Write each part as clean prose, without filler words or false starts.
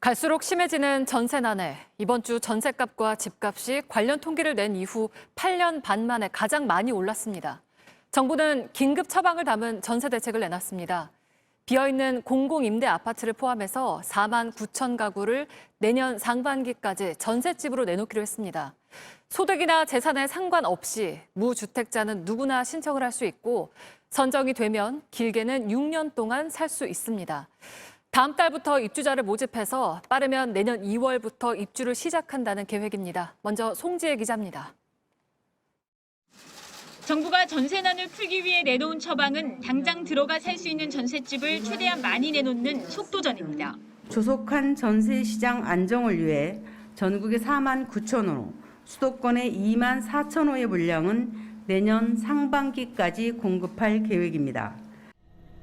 갈수록 심해지는 전세난해. 이번 주 전셋값과 집값이 관련 통계를 낸 이후 8년 반 만에 가장 많이 올랐습니다. 정부는 긴급 처방을 담은 전세 대책을 내놨습니다. 비어있는 공공임대 아파트를 포함해서 4만 9천 가구를 내년 상반기까지 전셋집으로 내놓기로 했습니다. 소득이나 재산에 상관없이 무주택자는 누구나 신청을 할 수 있고 선정이 되면 길게는 6년 동안 살 수 있습니다. 다음 달부터 입주자를 모집해서 빠르면 내년 2월부터 입주를 시작한다는 계획입니다. 먼저 송지혜 기자입니다. 정부가 전세난을 풀기 위해 내놓은 처방은 당장 들어가 살 수 있는 전셋집을 최대한 많이 내놓는 속도전입니다. 조속한 전세 시장 안정을 위해 전국에 4만 9천 호, 수도권에 2만 4천 호의 물량은 내년 상반기까지 공급할 계획입니다.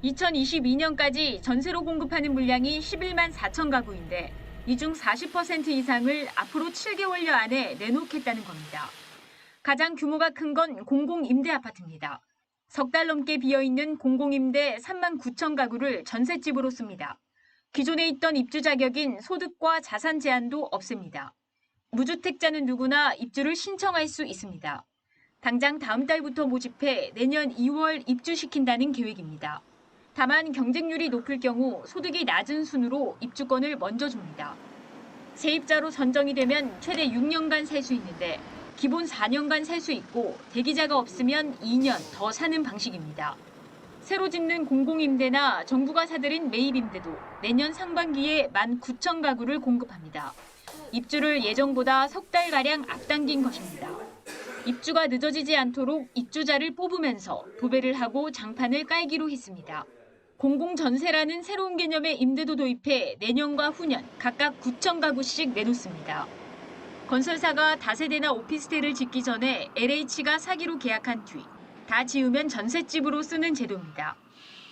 2022년까지 전세로 공급하는 물량이 11만 4천 가구인데 이 중 40% 이상을 앞으로 7개월여 안에 내놓겠다는 겁니다. 가장 규모가 큰 건 공공임대 아파트입니다. 석 달 넘게 비어있는 공공임대 3만 9천 가구를 전셋집으로 씁니다. 기존에 있던 입주 자격인 소득과 자산 제한도 없습니다. 무주택자는 누구나 입주를 신청할 수 있습니다. 당장 다음 달부터 모집해 내년 2월 입주시킨다는 계획입니다. 다만 경쟁률이 높을 경우 소득이 낮은 순으로 입주권을 먼저 줍니다. 세입자로 선정이 되면 최대 6년간 살 수 있는데 기본 4년간 살 수 있고 대기자가 없으면 2년 더 사는 방식입니다. 새로 짓는 공공임대나 정부가 사들인 매입임대도 내년 상반기에 1만 9천 가구를 공급합니다. 입주를 예정보다 석 달가량 앞당긴 것입니다. 입주가 늦어지지 않도록 입주자를 뽑으면서 도배를 하고 장판을 깔기로 했습니다. 공공전세라는 새로운 개념의 임대도 도입해 내년과 후년 각각 9천 가구씩 내놓습니다. 건설사가 다세대나 오피스텔을 짓기 전에 LH가 사기로 계약한 뒤 다 지으면 전셋집으로 쓰는 제도입니다.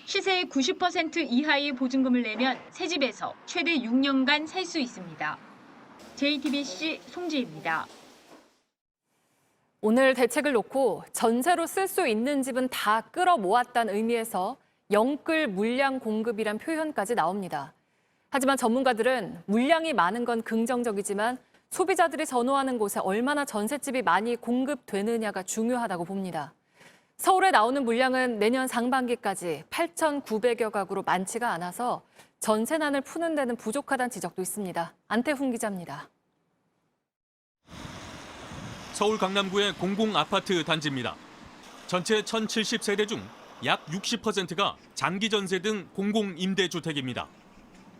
시세의 90% 이하의 보증금을 내면 새 집에서 최대 6년간 살 수 있습니다. JTBC 송지혜입니다. 오늘 대책을 놓고 전세로 쓸 수 있는 집은 다 끌어모았다는 의미에서 영끌 물량 공급이란 표현까지 나옵니다. 하지만 전문가들은 물량이 많은 건 긍정적이지만 소비자들이 선호하는 곳에 얼마나 전셋집이 많이 공급되느냐가 중요하다고 봅니다. 서울에 나오는 물량은 내년 상반기까지 8,900여 가구로 많지가 않아서 전세난을 푸는 데는 부족하다는 지적도 있습니다. 안태훈 기자입니다. 서울 강남구의 공공아파트 단지입니다. 전체 1,070세대 중 약 60%가 장기전세 등 공공임대주택입니다.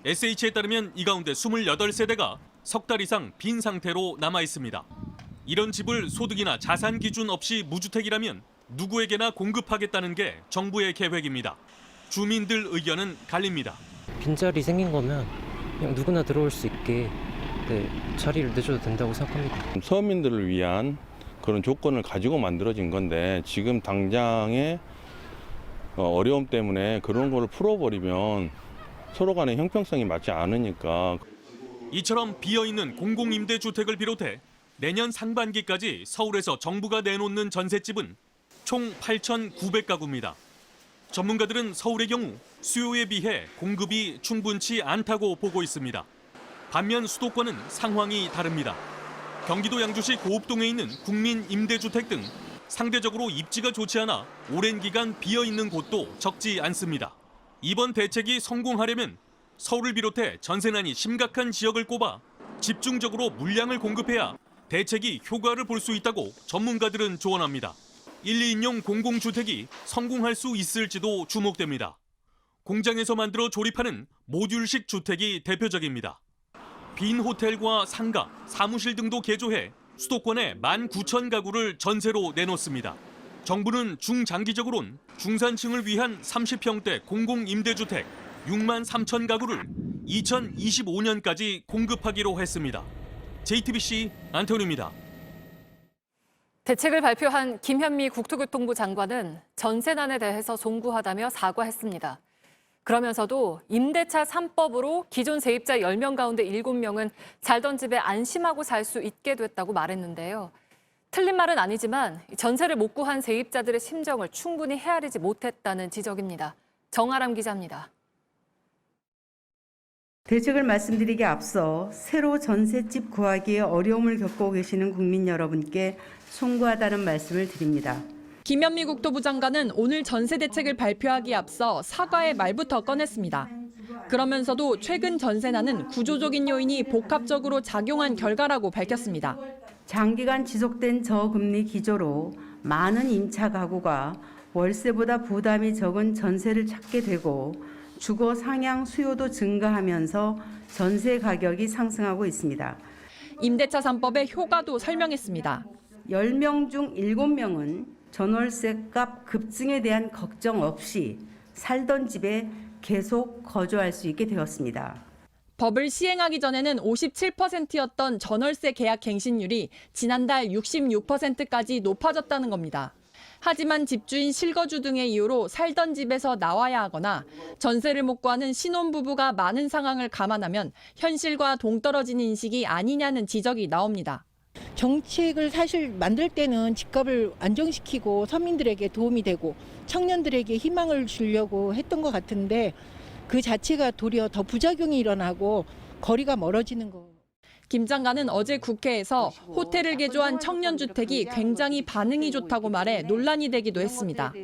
SH에 따르면 이 가운데 28세대가 석 달 이상 빈 상태로 남아 있습니다. 이런 집을 소득이나 자산 기준 없이 무주택이라면 누구에게나 공급하겠다는 게 정부의 계획입니다. 주민들 의견은 갈립니다. 빈자리 생긴 거면 그냥 누구나 들어올 수 있게 자리를 내줘도 된다고 생각합니다. 서민들을 위한 그런 조건을 가지고 만들어진 건데 지금 당장의 어려움 때문에 그런 걸 풀어버리면 서로 간의 형평성이 맞지 않으니까. 이처럼 비어있는 공공임대주택을 비롯해 내년 상반기까지 서울에서 정부가 내놓는 전셋집은 총 8,900가구입니다. 전문가들은 서울의 경우 수요에 비해 공급이 충분치 않다고 보고 있습니다. 반면 수도권은 상황이 다릅니다. 경기도 양주시 고읍동에 있는 국민임대주택 등 상대적으로 입지가 좋지 않아 오랜 기간 비어있는 곳도 적지 않습니다. 이번 대책이 성공하려면 서울을 비롯해 전세난이 심각한 지역을 꼽아 집중적으로 물량을 공급해야 대책이 효과를 볼 수 있다고 전문가들은 조언합니다. 1, 2인용 공공주택이 성공할 수 있을지도 주목됩니다. 공장에서 만들어 조립하는 모듈식 주택이 대표적입니다. 빈 호텔과 상가, 사무실 등도 개조해 수도권에 19,000 가구를 전세로 내놓습니다. 정부는 중장기적으론 중산층을 위한 30평대 공공임대주택 6만 3천 가구를 2025년까지 공급하기로 했습니다. JTBC 안태훈입니다. 대책을 발표한 김현미 국토교통부 장관은 전세난에 대해서 송구하다며 사과했습니다. 그러면서도 임대차 3법으로 기존 세입자 10명 가운데 7명은 살던 집에 안심하고 살 수 있게 됐다고 말했는데요. 틀린 말은 아니지만 전세를 못 구한 세입자들의 심정을 충분히 헤아리지 못했다는 지적입니다. 정아람 기자입니다. 대책을 말씀드리기에 앞서 새로 전셋집 구하기에 어려움을 겪고 계시는 국민 여러분께 송구하다는 말씀을 드립니다. 김현미 국토부 장관은 오늘 전세 대책을 발표하기에 앞서 사과의 말부터 꺼냈습니다. 그러면서도 최근 전세난은 구조적인 요인이 복합적으로 작용한 결과라고 밝혔습니다. 장기간 지속된 저금리 기조로 많은 임차 가구가 월세보다 부담이 적은 전세를 찾게 되고 주거 상향 수요도 증가하면서 전세 가격이 상승하고 있습니다. 임대차 3법의 효과도 설명했습니다. 10명 중 7명은 전월세값 급증에 대한 걱정 없이 살던 집에 계속 거주할 수 있게 되었습니다. 법을 시행하기 전에는 57%였던 전월세 계약 갱신율이 지난달 66%까지 높아졌다는 겁니다. 하지만 집주인 실거주 등의 이유로 살던 집에서 나와야 하거나 전세를 못 구하는 신혼부부가 많은 상황을 감안하면 현실과 동떨어지는 인식이 아니냐는 지적이 나옵니다. 정책을 사실 만들 때는 집값을 안정시키고 서민들에게 도움이 되고 청년들에게 희망을 주려고 했던 것 같은데 그 자체가 도리어 더 부작용이 일어나고 거리가 멀어지는 거. 김 장관은 어제 국회에서 호텔을 개조한 청년주택이 굉장히 반응이 좋다고 말해 논란이 되기도 했습니다.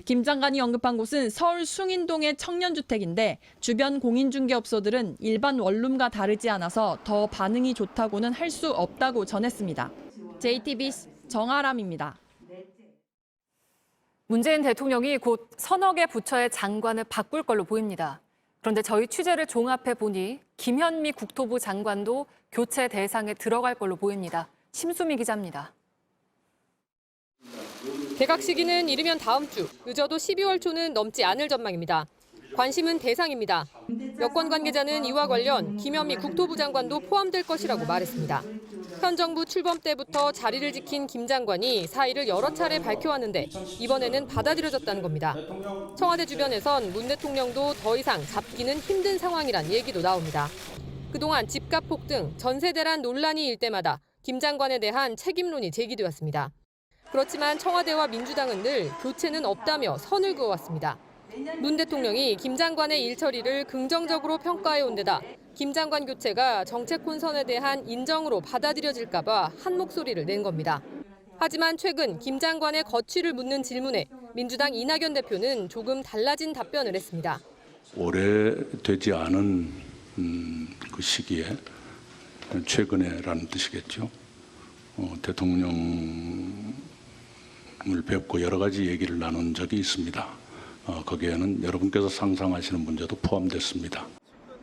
김 장관이 언급한 곳은 서울 숭인동의 청년주택인데 주변 공인중개업소들은 일반 원룸과 다르지 않아서 더 반응이 좋다고는 할 수 없다고 전했습니다. JTBC 정아람입니다. 문재인 대통령이 곧 서너 개 부처의 장관을 바꿀 걸로 보입니다. 그런데 저희 취재를 종합해 보니 김현미 국토부 장관도 교체 대상에 들어갈 걸로 보입니다. 심수미 기자입니다. 개각 시기는 이르면 다음 주, 늦어도 12월 초는 넘지 않을 전망입니다. 관심은 대상입니다. 여권 관계자는 이와 관련 김현미 국토부 장관도 포함될 것이라고 말했습니다. 현 정부 출범 때부터 자리를 지킨 김 장관이 사의를 여러 차례 밝혀왔는데 이번에는 받아들여졌다는 겁니다. 청와대 주변에선 문 대통령도 더 이상 잡기는 힘든 상황이란 얘기도 나옵니다. 그동안 집값 폭등, 전세 대란 논란이 일 때마다 김 장관에 대한 책임론이 제기되었습니다. 그렇지만 청와대와 민주당은 늘 교체는 없다며 선을 그어왔습니다. 문 대통령이 김 장관의 일처리를 긍정적으로 평가해온 데다 김 장관 교체가 정책 혼선에 대한 인정으로 받아들여질까 봐 한 목소리를 낸 겁니다. 하지만 최근 김 장관의 거취를 묻는 질문에 민주당 이낙연 대표는 조금 달라진 답변을 했습니다. 오래되지 않은 그 시기에 최근에라는 뜻이겠죠. 대통령을 뵙고 여러 가지 얘기를 나눈 적이 있습니다. 거기에는 여러분께서 상상하시는 문제도 포함됐습니다.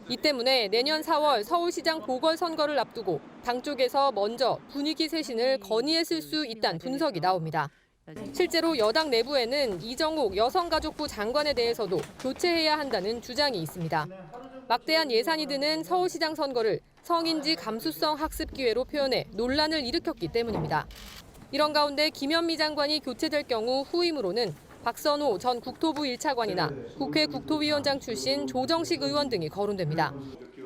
이 때문에 내년 4월 서울시장 보궐선거를 앞두고 당 쪽에서 먼저 분위기 쇄신을 건의했을 수 있다는 분석이 나옵니다. 실제로 여당 내부에는 이정욱 여성가족부 장관에 대해서도 교체해야 한다는 주장이 있습니다. 막대한 예산이 드는 서울시장 선거를 성인지 감수성 학습 기회로 표현해 논란을 일으켰기 때문입니다. 이런 가운데 김현미 장관이 교체될 경우 후임으로는 박선호 전 국토부 1차관이나 국회 국토위원장 출신 조정식 의원 등이 거론됩니다.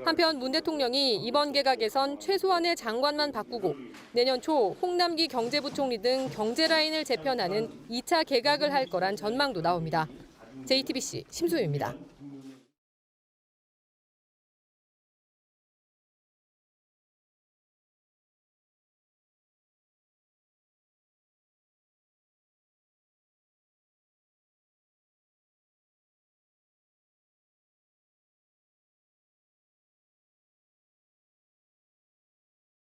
한편 문 대통령이 이번 개각에선 최소한의 장관만 바꾸고 내년 초 홍남기 경제부총리 등 경제 라인을 재편하는 2차 개각을 할 거란 전망도 나옵니다. JTBC 심수희입니다.